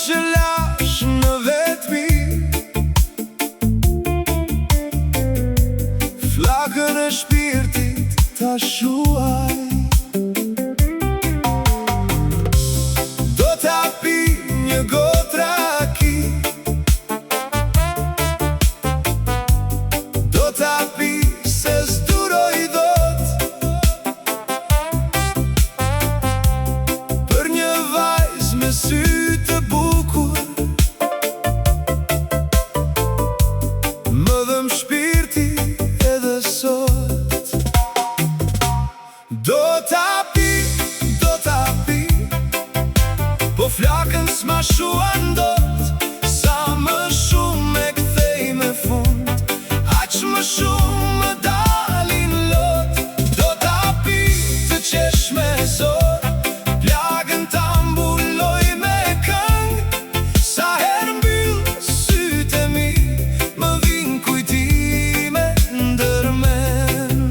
që lash në vetmi, flakën e shpirtit ta shuaj. Do ta pi një gotë raki, do ta pi se s'duroj dot, për një vajzë me sy të bukur, më dhëm shpirti edhe sot. Do ta pi, po flakën s'ma shuan dot, sa më shumë e kthej me fund, aq më shumë më dalin lot. Do ta pi të qesh me zor, plagën ta mbuloj me këngë, sa herë mbyll sytë e mi, më vin kujtime ndërmen.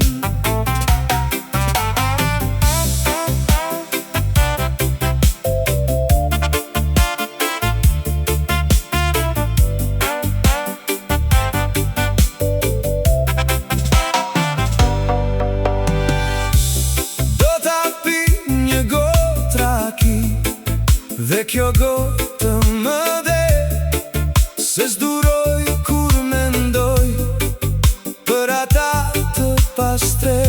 Dhe kjo gotë më dhe, se s'duroj kur mendoj për ata të pastre.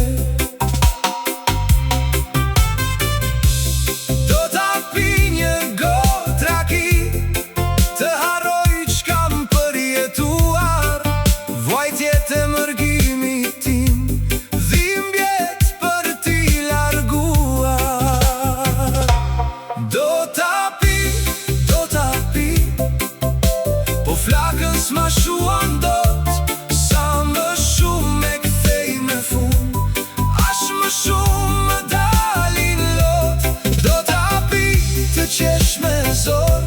Do ta pi një gotë raki, të harroj ç'kam përjetuar, vojtjet e mërgimi tim, dhimbjet për t'i larguar. Do ta po flakën s'ma shuan dot, sa më shumë e kthej me fund, aq më shumë më dalin lot. Do ta pi të qesh me zor,